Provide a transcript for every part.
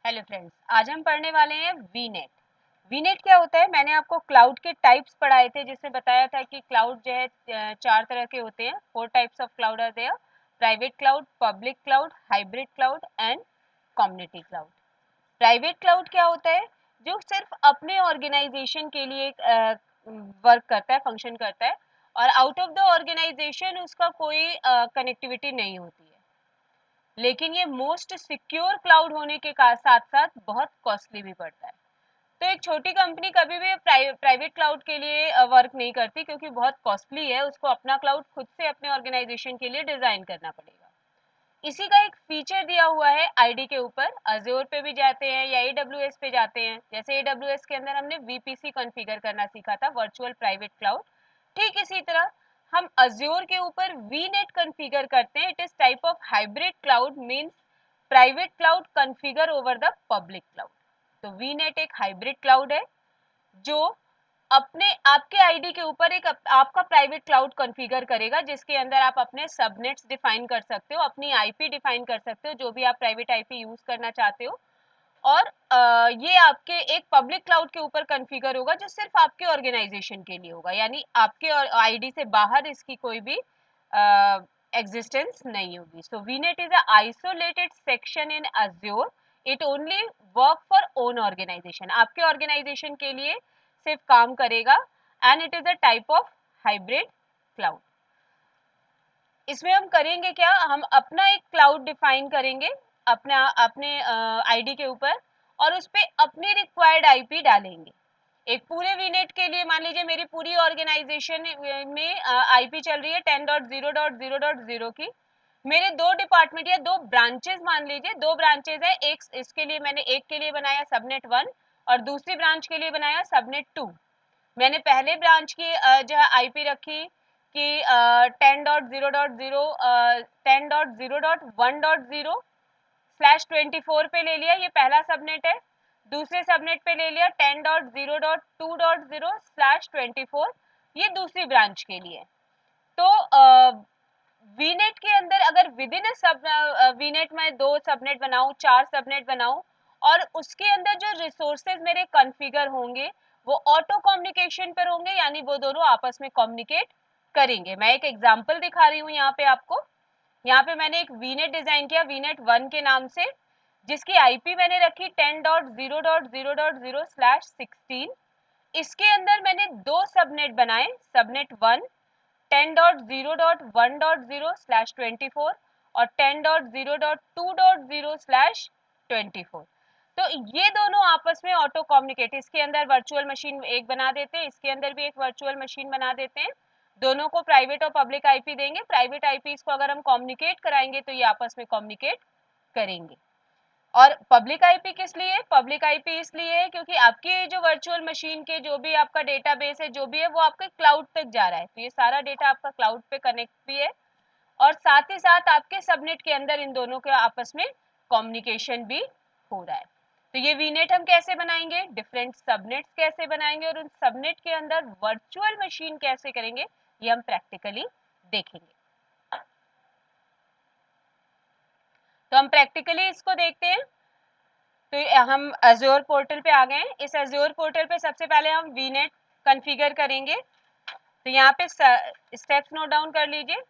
Hello friends, आज हम पढ़ने वाले हैं वीनेट। वीनेट क्या होता है? मैंने आपको क्लाउड के टाइप्स पढ़ाए थे, जिसमें बताया था कि क्लाउड जो है चार तरह के होते हैं। 4 types of cloud are there: private cloud, public cloud, hybrid cloud and community cloud. Private cloud क्या होता है? जो सिर्फ अपने ऑर्गेनाइजेशन के लिए वर्क करता है, फंक्शन करता है, और आउट ऑफ द ऑर्गेनाइजेशन उसका कोई कनेक्टिविटी नहीं होती है। लेकिन ये मोस्ट सिक्योर क्लाउड होने के साथ साथ बहुत कॉस्टली भी पड़ता है। तो एक छोटी कंपनी कभी भी प्राइवेट क्लाउड के लिए वर्क नहीं करती, क्योंकि बहुत कॉस्टली है। उसको अपना क्लाउड खुद से अपने ऑर्गेनाइजेशन के लिए डिजाइन करना पड़ेगा। इसी का एक फीचर दिया हुआ है आईडी के ऊपर। अज्योर पे भी जाते हैं या एडब्ल्यूएस पे जाते हैं। जैसे एडब्ल्यूएस के अंदर हमने वीपीसी कॉन्फ़िगर करना सीखा था, वर्चुअल प्राइवेट क्लाउड। ठीक इसी तरह हम अज्योर के ऊपर वीनेट कॉन्फ़िगर करते हैं। It is type of hybrid cloud, means private cloud configure over the public cloud. तो वीनेट एक हाइब्रिड क्लाउड है जो अपने आपके आईडी के ऊपर एक आपका प्राइवेट क्लाउड कॉन्फ़िगर करेगा, जिसके अंदर आप अपने सबनेट्स डिफाइन कर सकते हो, अपनी आईपी डिफाइन कर सकते हो, जो भी आप प्राइवेट आईपी यूज करना चाहते हो। और ये आपके एक पब्लिक क्लाउड के ऊपर कॉन्फ़िगर होगा, जो सिर्फ आपके ऑर्गेनाइजेशन के लिए होगा, यानी आपके आईडी से बाहर इसकी कोई भी एग्जिस्टेंस नहीं होगी। So VNet is a isolated section in Azure. It only work for own organisation, आपके ऑर्गेनाइजेशन के लिए सिर्फ काम करेगा। And it is a type of hybrid cloud. इसमें हम करेंगे क्या? हम अपना एक क्लाउड डिफाइन करेंगे अपना अपने आईडी के ऊपर, और उस पर अपनी रिक्वायर्ड आईपी डालेंगे। एक पूरे वीनेट के लिए मान लीजिए मेरी पूरी ऑर्गेनाइजेशन में आईपी चल रही है 10.0.0.0 की। मेरे दो डिपार्टमेंट या दो ब्रांचेस, मान लीजिए दो ब्रांचेस है, एक इसके लिए मैंने एक के लिए बनाया सबनेट 1 और दूसरी ब्रांच के लिए बनाया सबनेट 2। मैंने पहले ब्रांच की जो है आईपी रखी कि 10.0.0 10.0.1.0/24 पे ले लिया, ये पहला सबनेट है। दूसरे सबनेट पे ले लिया 10.0.2.0/24, ये दूसरी ब्रांच के लिए। तो वीनेट के अंदर अगर विद इन सब वीनेट में दो सबनेट बनाऊं, चार सबनेट बनाऊं, और उसके अंदर जो रिसोर्सेज मेरे कॉन्फ़िगर होंगे वो ऑटो कम्युनिकेशन पर होंगे, यानी वो दोनों आपस में कम्युनिकेट करेंगे। मैं एक एग्जांपल दिखा रही हूँ यहाँ पे आपको। यहाँ पे मैंने एक वीनेट डिजाइन किया वीनेट 1 के नाम से, जिसकी आईपी मैंने रखी 10.0.0.0/16। इसके अंदर मैंने दो सबनेट बनाए, सबनेट 1 10.0.1.0/24 और 10.0.2.0/24। तो ये दोनों आपस में ऑटो कम्युनिकेट, इसके अंदर वर्चुअल मशीन एक बना देते हैं, इसके अंदर भी एक वर्चुअल मशीन बना देते हैं। दोनों को प्राइवेट और पब्लिक आईपी देंगे। प्राइवेट आईपी को अगर हम कम्युनिकेट कराएंगे तो ये आपस में कम्युनिकेट करेंगे। और पब्लिक आईपी किस लिए? पब्लिक आईपी इसलिए है क्योंकि आपकी जो वर्चुअल मशीन के जो भी आपका डेटाबेस है, जो भी है, वो आपके क्लाउड तक जा रहा है। तो ये सारा डेटा आपका क्लाउड पे कनेक्ट भी है, और साथ ही साथ आपके सबनेट के अंदर इन दोनों के आपस में कम्युनिकेशन भी हो रहा है। तो ये वीनेट हम कैसे बनाएंगे, डिफरेंट सबनेट्स कैसे बनाएंगे, और उन सबनेट के अंदर वर्चुअल मशीन कैसे करेंगे, ये हम प्रैक्टिकली देखेंगे। तो हम प्रैक्टिकली इसको देखते हैं। तो हम अज्योर पोर्टल पे आ गए हैं। इस अज्योर पोर्टल पे सबसे पहले हम वीनेट कॉन्फ़िगर करेंगे। तो यहाँ पे स्टेप्स नोट डाउन कर लीजिए।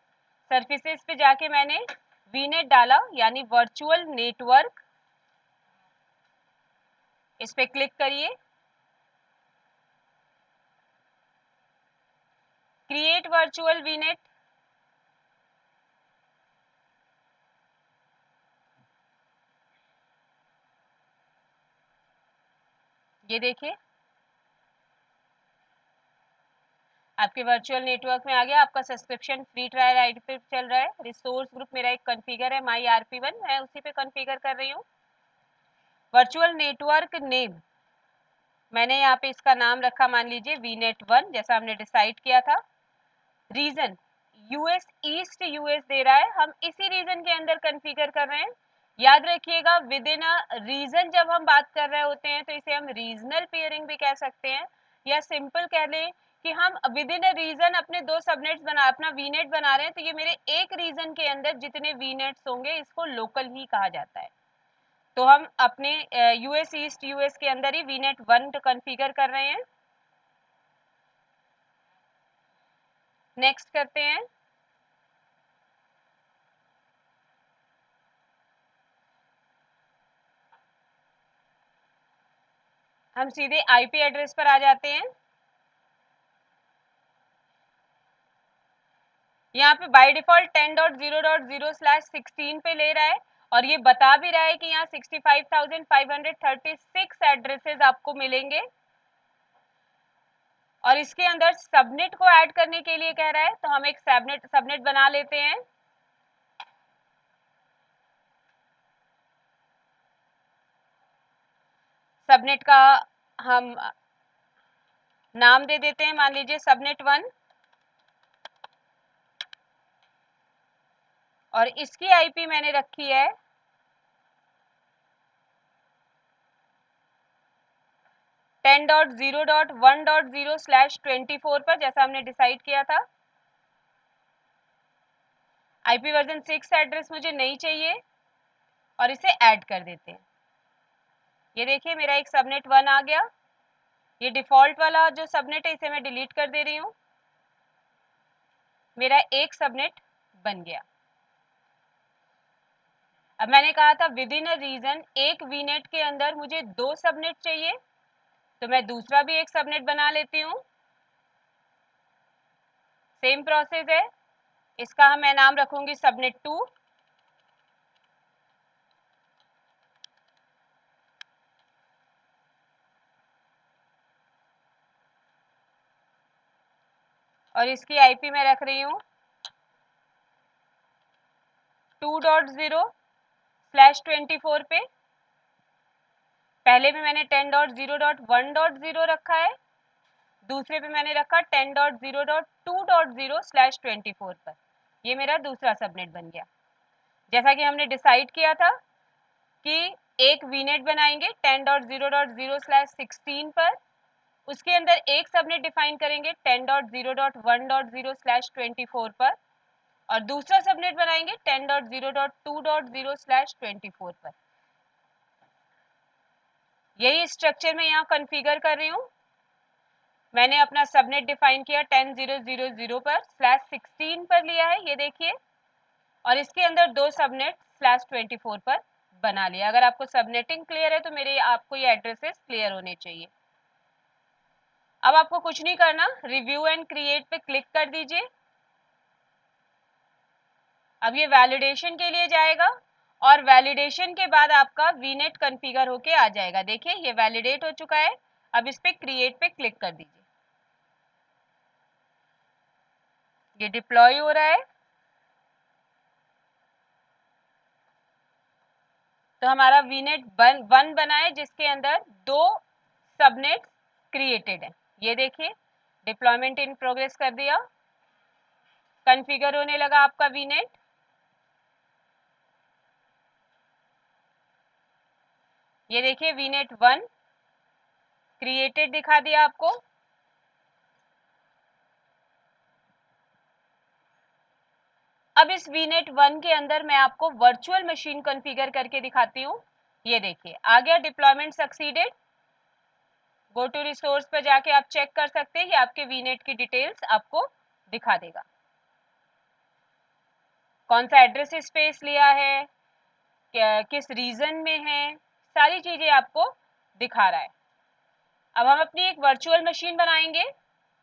सर्फिसेज पे जाके मैंने वीनेट डाला, यानी वर्चुअल नेटवर्क, इस पे क्लिक करिए। क्रिएट वर्चुअल वीनेट, ये देखिए आपके वर्चुअल नेटवर्क में आ गया। आपका सब्सक्रिप्शन फ्री ट्रायल आईडी पे चल रहा है। रिसोर्स ग्रुप मेरा एक कॉन्फ़िगर है, माई RP1, मैं उसी पे कॉन्फ़िगर कर रही हूँ। वर्चुअल नेटवर्क नेम मैंने यहाँ पे इसका नाम रखा, मान लीजिए वीनेट 1, जैसा हमने डिसाइड किया था। Reason US east US they रहा है, हम इसी रीजन के अंदर कॉन्फ़िगर कर रहे हैं। याद रखिएगा विद इन अ रीजन जब हम बात कर रहे होते हैं तो इसे हम रीजनल पेयरिंग भी कह सकते हैं, या सिंपल कह लें कि हम विद इन अ रीजन अपने दो सबनेट्स बना अपना वीनेट बना रहे हैं। तो ये मेरे एक रीजन के अंदर जितने वीनेट्स होंगे इसको लोकल ही कहा जाता है। तो हम अपने यूएस ईस्ट यूएस के अंदर ही वीनेट 1 कॉन्फ़िगर कर रहे हैं। नेक्स्ट करते हैं। हम सीधे आईपी एड्रेस पर आ जाते हैं। यहाँ पे बाय डिफॉल्ट 10.0.0/16 पे ले रहा है और ये बता भी रहा है कि यहाँ 65,536 एड्रेसेस आपको मिलेंगे और इसके अंदर सबनेट को ऐड करने के लिए कह रहा है, तो हम एक सबनेट बना लेते हैं। सबनेट का हम नाम दे देते हैं, मान लीजिए सबनेट 1 और इसकी आईपी मैंने रखी है 10.0.1.0/24 पर, जैसा हमने डिसाइड किया था। आईपी वर्जन 6 एड्रेस मुझे नहीं चाहिए और इसे ऐड कर देते हैं। ये देखिए मेरा एक सबनेट 1 आ गया। ये डिफॉल्ट वाला जो सबनेट है इसे मैं डिलीट कर दे रही हूँ। मेरा एक सबनेट बन गया। अब मैंने कहा था विद इन अ रीजन एक वीनेट के अंदर मुझे 2 सबनेट चाहिए, तो मैं दूसरा भी एक सबनेट बना लेती हूँ। सेम प्रोसेस है। इसका मैं नाम रखूंगी सबनेट 2 और इसकी आईपी मैं रख रही हूँ 2.0/24 पे। पहले भी मैंने 10.0.1.0 रखा है, दूसरे पे मैंने रखा 10.0.2.0/24 पर। ये मेरा दूसरा सबनेट बन गया। जैसा कि हमने डिसाइड किया था कि एक वीनेट बनाएंगे 10.0.0/16 पर, उसके अंदर एक सबनेट डिफाइन करेंगे 10.0.1.0/24 पर और दूसरा सबनेट बनाएंगे 10.0.2.0/24 पर। यही स्ट्रक्चर मैं यहाँ कॉन्फ़िगर कर रही हूँ। मैंने अपना सबनेट डिफाइन किया 10.0.0.0 पर /16 पर लिया है, ये देखिए, और इसके अंदर 2 सबनेट /24 पर बना लिया। अगर आपको सबनेटिंग क्लियर है तो मेरे आपको ये एड्रेसेस क्लियर होने चाहिए। अब आपको कुछ नहीं करना, रिव्यू एंड क्रिएट पे क्लिक कर दीजिए। अब ये वैलिडेशन के लिए जाएगा और वैलिडेशन के बाद आपका वीनेट कॉन्फ़िगर होके आ जाएगा। देखिए ये वैलिडेट हो चुका है। अब इस पे क्रिएट पे क्लिक कर दीजिए। ये डिप्लॉय हो रहा है। तो हमारा वीनेट 1 बना है जिसके अंदर 2 सबनेट क्रिएटेड है। ये देखिए डिप्लॉयमेंट इन प्रोग्रेस कर दिया, कॉन्फ़िगर होने लगा आपका वीनेट। ये देखिए वीनेट 1 क्रिएटेड दिखा दिया आपको। अब इस वीनेट 1 के अंदर मैं आपको वर्चुअल मशीन कॉन्फ़िगर करके दिखाती हूँ। ये देखिए आ गया deployment succeeded. Go to resource पर जाके आप चेक कर सकते हैं, ये आपके वीनेट की डिटेल्स आपको दिखा देगा। कौन सा एड्रेस स्पेस लिया है, किस रीजन में है, सारी चीजें आपको दिखा रहा है। अब हम अपनी एक वर्चुअल मशीन बनाएंगे।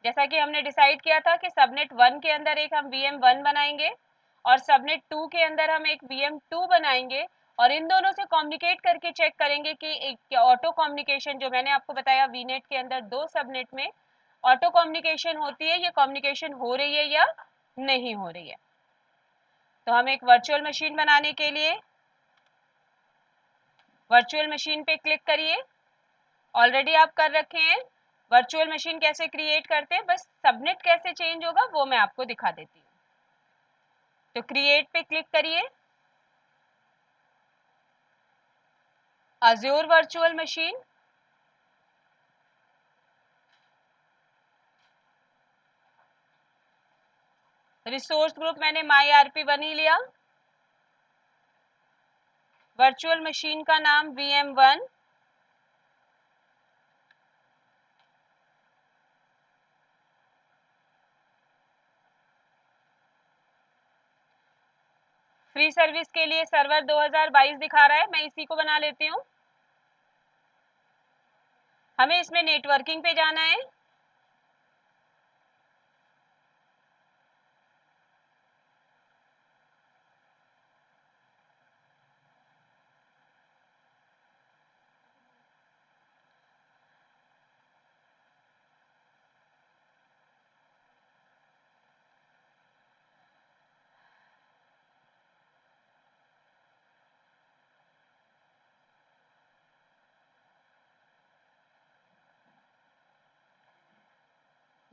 जैसा कि हमने डिसाइड किया था कि सबनेट 1 के अंदर एक हम VM1 बनाएंगे और सबनेट 2 के अंदर हम एक VM2 बनाएंगे और इन दोनों से कम्युनिकेट करके चेक करेंगे कि एक ऑटो कम्युनिकेशन, जो मैंने आपको बताया वीनेट के अंदर 2 सबनेट में ऑटो कम्युनिकेशन होती है, ये कम्युनिकेशन हो रही है या नहीं हो रही है। तो हम एक वर्चुअल मशीन बनाने के लिए वर्चुअल मशीन पे क्लिक करिए। ऑलरेडी आप कर रखे हैं। वर्चुअल मशीन कैसे क्रिएट करते हैं, बस सबनेट कैसे चेंज होगा वो मैं आपको दिखा देती हूँ। तो क्रिएट पे क्लिक करिए, Azure virtual machine, resource group मैंने MyRP1 ही लिया। वर्चुअल मशीन का नाम VM1। फ्री सर्विस के लिए सर्वर 2022 दिखा रहा है, मैं इसी को बना लेती हूँ। हमें इसमें नेटवर्किंग पे जाना है।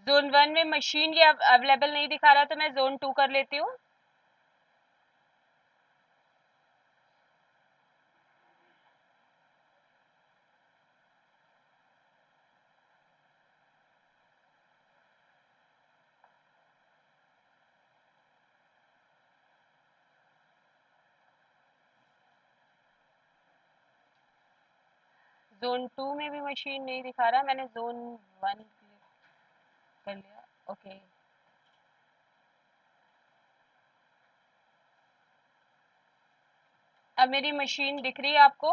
जोन 1 में मशीन ये अवेलेबल नहीं दिखा रहा, तो मैं जोन 2 कर लेती हूँ। जोन 2 में भी मशीन नहीं दिखा रहा, मैंने जोन 1 कर लिया। ओके, अब मेरी मशीन दिख रही है आपको?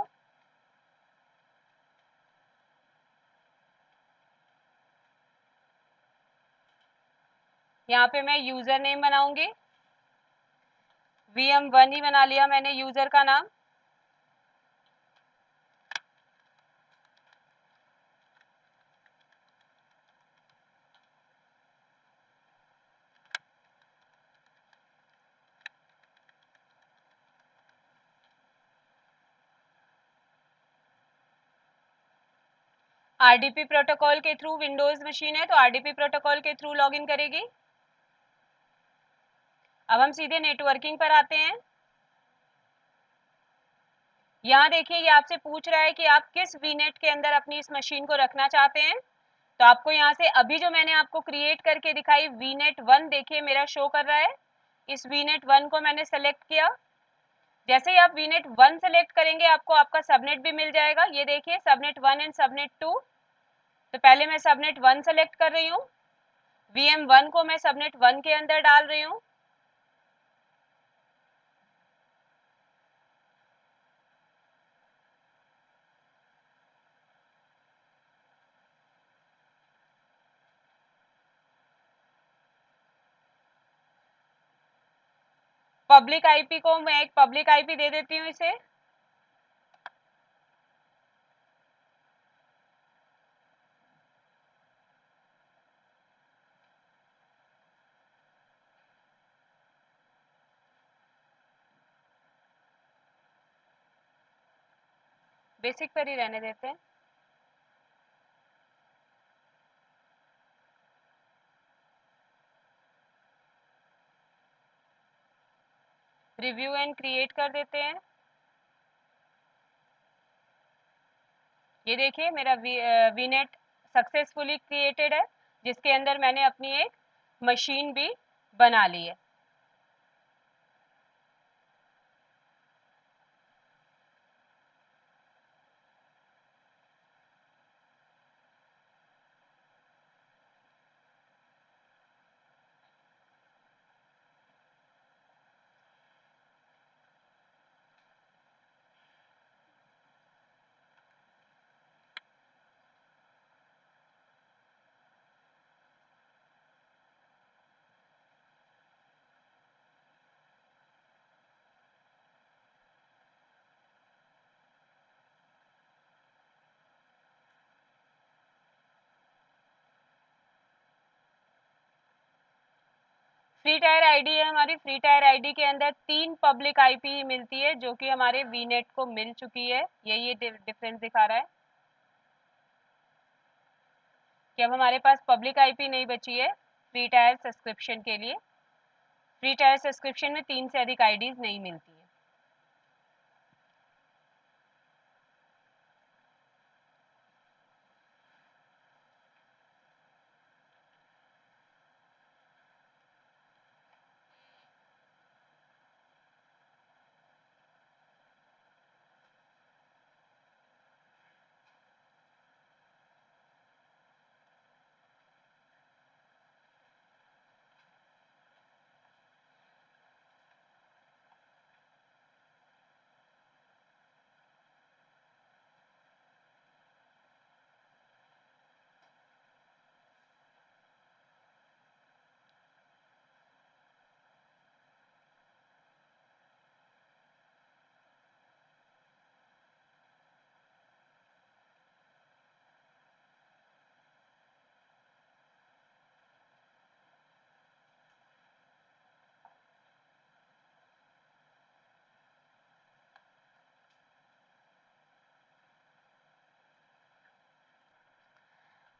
यहाँ पे मैं यूजर नेम बनाऊंगी, VM1 ही बना लिया मैंने यूजर का नाम। RDP प्रोटोकॉल के थ्रू विंडोज मशीन है, तो RDP प्रोटोकॉल के थ्रू लॉगिन करेगी। अब हम सीधे नेटवर्किंग पर आते हैं। यहाँ देखिए, ये आपसे पूछ रहा है कि आप किस वीनेट के अंदर अपनी इस मशीन को रखना चाहते हैं। तो आपको यहाँ से अभी जो मैंने आपको क्रिएट करके दिखाई VNet1, देखिए मेरा शो कर रहा है। इस VNet1 को मैंने सेलेक्ट किया। जैसे ही आप VNet1 सेलेक्ट करेंगे, आपको आपका सबनेट भी मिल जाएगा। ये देखिए, सबनेट 1 एंड सबनेट 2। तो पहले मैं सबनेट 1 सेलेक्ट कर रही हूँ, VM1 को मैं सबनेट 1 के अंदर डाल रही हूँ। पब्लिक आईपी को मैं एक पब्लिक आईपी दे देती हूँ इसे। बेसिक पर ही रहने देते हैं। रिव्यू एंड क्रिएट कर देते हैं। ये देखिए, मेरा वीनेट सक्सेसफुली क्रिएटेड है, जिसके अंदर मैंने अपनी एक मशीन भी बना ली है। फ्री टायर आईडी है हमारी। फ्री टायर आईडी के अंदर 3 पब्लिक आईपी मिलती है, जो कि हमारे वीनेट को मिल चुकी है। ये डिफरेंस दिखा रहा है कि अब हमारे पास पब्लिक आईपी नहीं बची है फ्री टायर सब्सक्रिप्शन के लिए। फ्री टायर सब्सक्रिप्शन में 3 से अधिक आईडीज नहीं मिलती है।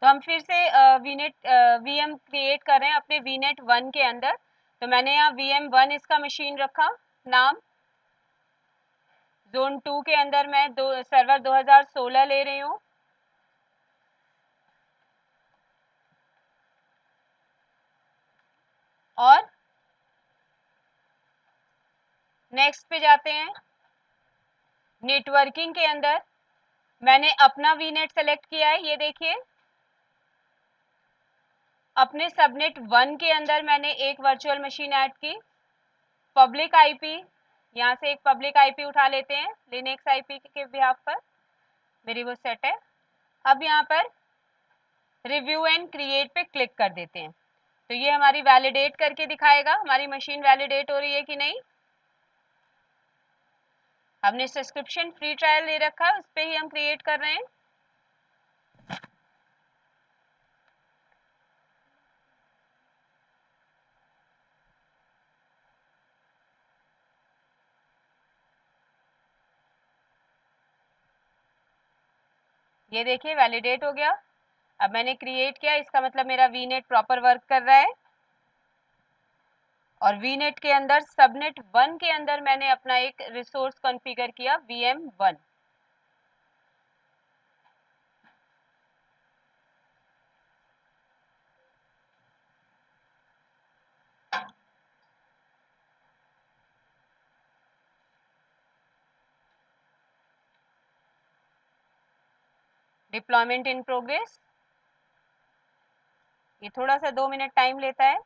तो हम फिर से वीनेट वीएम क्रिएट कर रहे हैं अपने वीनेट 1 के अंदर। तो मैंने यहाँ VM1 इसका मशीन रखा नाम। जोन 2 के अंदर मैं सर्वर 2016 ले रही हूँ। और नेक्स्ट पे जाते हैं। नेटवर्किंग के अंदर मैंने अपना वीनेट सेलेक्ट किया है, ये देखिए। अपने सबनेट 1 के अंदर मैंने एक वर्चुअल मशीन ऐड की। पब्लिक आईपी, यहाँ से एक पब्लिक आईपी उठा लेते हैं लिनक्स आईपी के बिहाफ पर, मेरी वो सेट है। अब यहाँ पर रिव्यू एंड क्रिएट पे क्लिक कर देते हैं। तो ये हमारी वैलिडेट करके दिखाएगा हमारी मशीन वैलिडेट हो रही है कि नहीं। हमने सब्सक्रिप्शन फ्री ट्रायल ले रखा है, उस पर ही हम क्रिएट कर रहे हैं। ये देखिए वैलिडेट हो गया। अब मैंने क्रिएट किया, इसका मतलब मेरा वीनेट प्रॉपर वर्क कर रहा है। और वीनेट के अंदर सबनेट 1 के अंदर मैंने अपना एक रिसोर्स कॉन्फ़िगर किया VM1। Deployment in progress. ये थोड़ा सा 2 मिनट टाइम लेता है।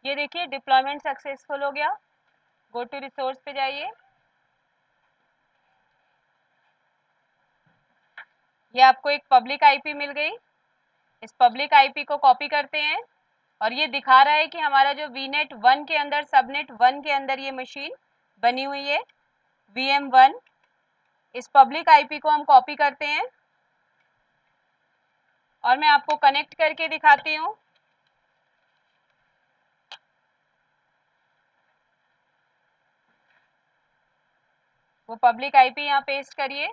ये देखिए डिप्लॉयमेंट सक्सेसफुल हो गया। गो टू रिसोर्स पे जाइए। ये आपको एक पब्लिक आईपी मिल गई। इस पब्लिक आईपी को कॉपी करते हैं और ये दिखा रहा है कि हमारा जो वीनेट 1 के अंदर सबनेट 1 के अंदर ये मशीन बनी हुई है VM1। इस पब्लिक आईपी को हम कॉपी करते हैं और मैं आपको कनेक्ट करके दिखाती हूँ। वो पब्लिक आईपी यहाँ पेस्ट करिए।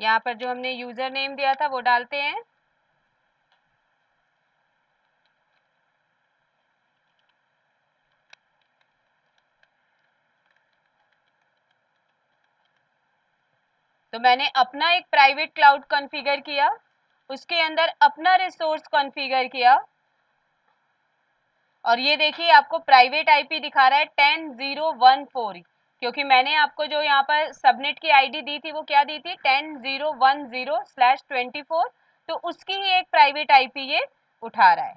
यहाँ पर जो हमने यूजर नेम दिया था वो डालते हैं। तो मैंने अपना एक प्राइवेट क्लाउड कॉन्फ़िगर किया, उसके अंदर अपना रिसोर्स कॉन्फ़िगर किया और ये देखिए आपको प्राइवेट आईपी दिखा रहा है 10014, क्योंकि मैंने आपको जो यहाँ पर सबनेट की आईडी दी थी वो क्या दी थी 10010/24। तो उसकी ही एक प्राइवेट आईपी ये उठा रहा है।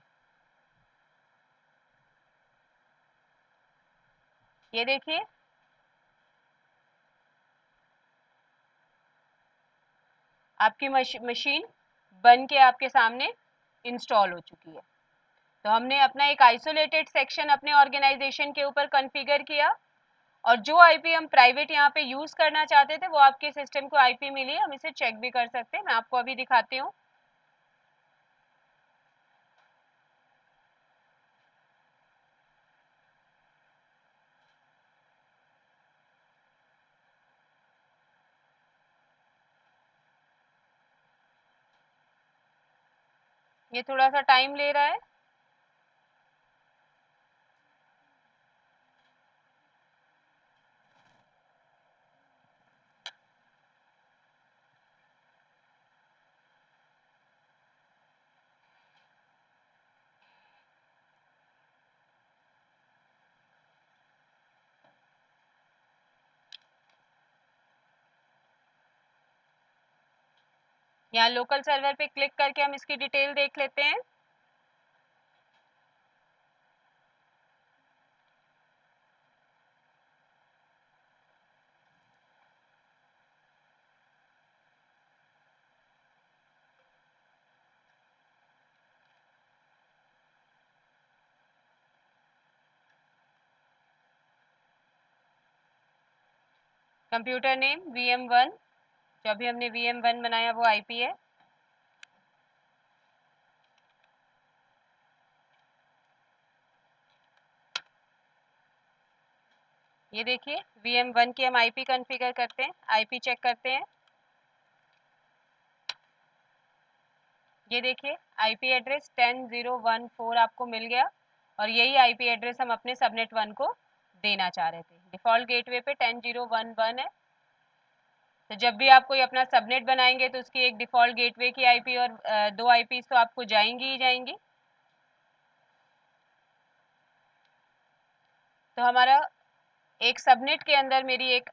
ये देखिए आपकी मशीन बन के आपके सामने इंस्टॉल हो चुकी है। तो हमने अपना एक आइसोलेटेड सेक्शन अपने ऑर्गेनाइजेशन के ऊपर कॉन्फ़िगर किया और जो आईपी हम प्राइवेट यहाँ पे यूज करना चाहते थे वो आपके सिस्टम को आईपी मिली है। हम इसे चेक भी कर सकते हैं, मैं आपको अभी दिखाती हूँ। ये थोड़ा सा टाइम ले रहा है। यहाँ लोकल सर्वर पे क्लिक करके हम इसकी डिटेल देख लेते हैं। कंप्यूटर नेम VM1, जो अभी हमने VM1 बनाया वो IP है। ये देखिए VM1 की हम IP कॉन्फ़िगर करते हैं, IP चेक करते हैं। ये देखिए IP एड्रेस 10014 आपको मिल गया और यही IP एड्रेस हम अपने सबनेट 1 को देना चाह रहे थे। डिफ़ॉल्ट गेटवे पे 10011 है। तो जब भी आप कोई अपना सबनेट बनाएंगे तो उसकी एक डिफ़ॉल्ट गेटवे की IP और दो IPs तो आपको जाएंगी ही जाएंगी। तो हमारा एक सबनेट के अंदर मेरी एक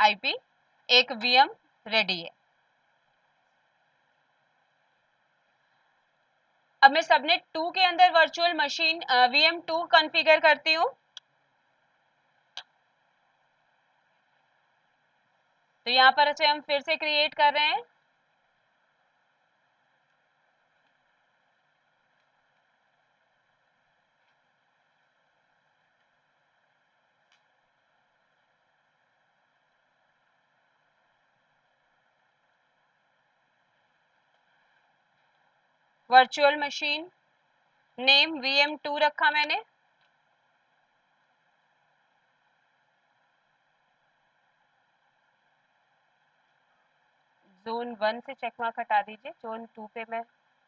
IP, एक VM रेडी है। अब मैं सबनेट 2 के अंदर वर्चुअल मशीन VM2 कॉन्फ़िगर करती हूँ। तो यहाँ पर इसे हम फिर से क्रिएट कर रहे हैं। वर्चुअल मशीन नेम VM2 रखा मैंने। जोन 1 से चेक मार्क हटा दीजिए, जोन 2 पे मैं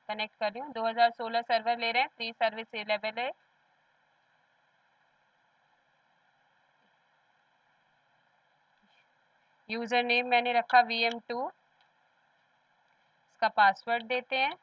कनेक्ट कर रही हूँ। 2016 सर्वर ले रहे हैं, फ्री सर्विस अवेलेबल है। यूजर नेम मैंने रखा VM2, इसका पासवर्ड देते हैं।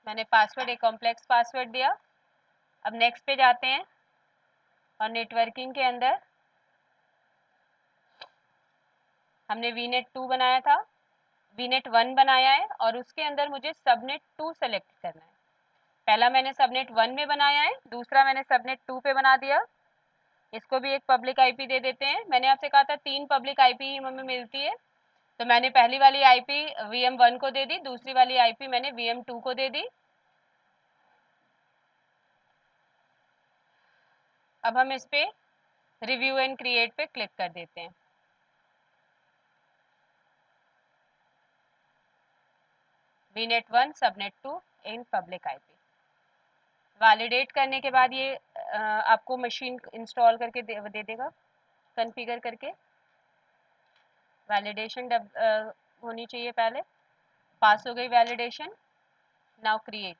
मैंने पासवर्ड एक कॉम्प्लेक्स पासवर्ड दिया। अब नेक्स्ट पे जाते हैं और नेटवर्किंग के अंदर हमने VNet 2 बनाया था, VNet 1 बनाया है और उसके अंदर मुझे सबनेट 2 सेलेक्ट करना है। पहला मैंने सबनेट 1 में बनाया है, दूसरा मैंने सबनेट 2 पे बना दिया। इसको भी एक पब्लिक IP दे देते हैं। मैंने आपसे कहा था 3 पब्लिक IP ही हमें मिलती है, तो मैंने पहली वाली IP VM1 को दे दी, दूसरी वाली IP मैंने VM2 को दे दी। अब हम इस पे रिव्यू एंड क्रिएट पे क्लिक कर देते हैं। VNet 1 subnet 2 in public IP validate करने के बाद ये आपको मशीन इंस्टॉल करके दे देगा, कॉन्फ़िगर करके। वैलिडेशन होनी चाहिए पहले। पास हो गई validation. Now create.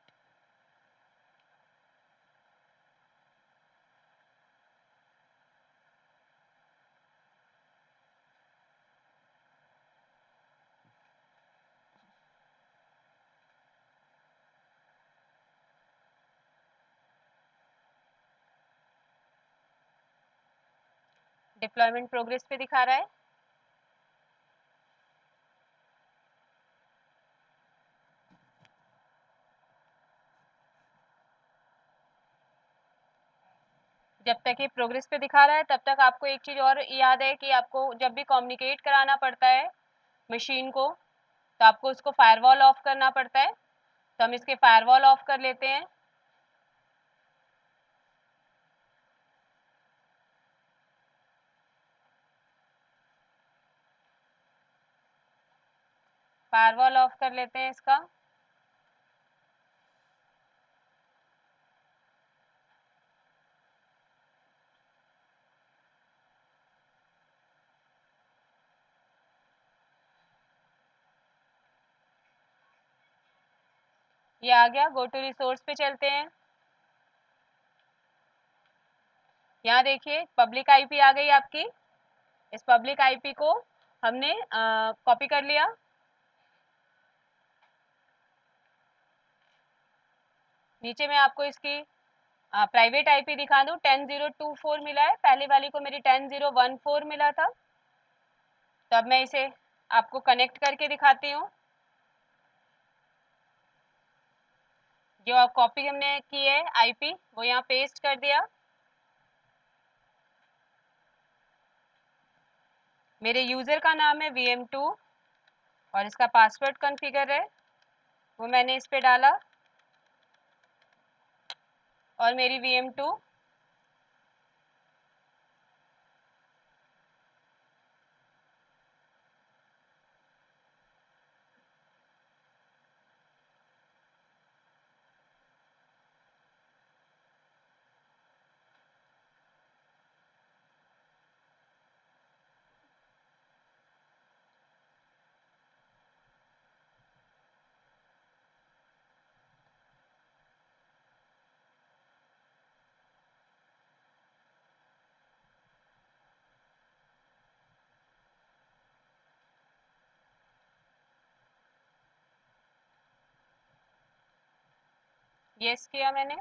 Deployment progress पे दिखा रहा है। जब तक ये प्रोग्रेस पे दिखा रहा है तब तक आपको एक चीज़ और याद है कि आपको जब भी कम्युनिकेट कराना पड़ता है मशीन को, तो आपको उसको फायरवॉल ऑफ करना पड़ता है। तो हम इसके फायरवॉल ऑफ कर लेते हैं। फायरवॉल ऑफ कर लेते हैं इसका। ये आ गया। गो टू रिसोर्स पे चलते हैं। यहाँ देखिए पब्लिक आईपी आ गई आपकी। इस पब्लिक आईपी को हमने कॉपी कर लिया। नीचे मैं आपको इसकी प्राइवेट आईपी दिखा दूं। 10.0.2.4 मिला है, पहली वाली को मेरी 10.0.1.4 मिला था। तो अब मैं इसे आपको कनेक्ट करके दिखाती हूँ। जो कॉपी हमने की है आईपी वो यहाँ पेस्ट कर दिया। मेरे यूजर का नाम है VM2 और इसका पासवर्ड कॉन्फ़िगर है वो मैंने इस पे डाला। और मेरी VM2 यस किया मैंने।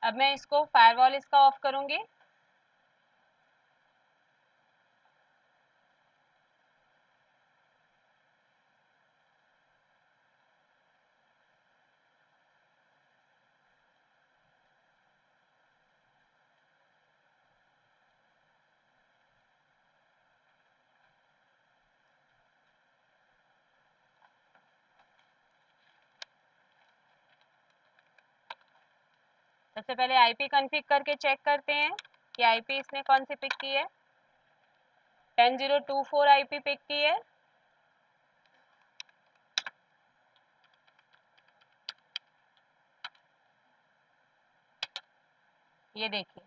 अब मैं इसको फायरवॉल इसका ऑफ करूंगी। सबसे पहले आईपी कॉन्फ़िग करके चेक करते हैं कि आईपी इसने कौन सी पिक की है। 10.0.2.4 आईपी पिक की है। ये देखिए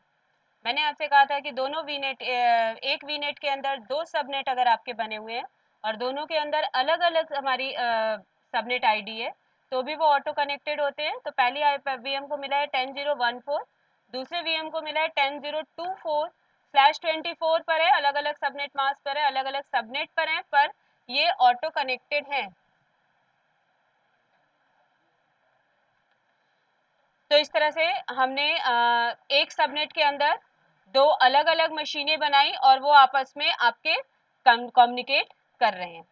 मैंने आपसे कहा था कि दोनों वीनेट एक वीनेट के अंदर दो सबनेट अगर आपके बने हुए हैं और दोनों के अंदर अलग अलग हमारी सबनेट आईडी है तो भी वो ऑटो कनेक्टेड होते हैं। तो पहली वीएम को मिला है 10.0.1.4, दूसरे वीएम को मिला है 10.0.2.4/24 पर है, अलग अलग सबनेट मास्क पर है, अलग अलग सबनेट पर है, पर ये ऑटो कनेक्टेड है। तो इस तरह से हमने एक सबनेट के अंदर दो अलग अलग मशीनें बनाई और वो आपस में आपके कम्युनिकेट कर रहे हैं।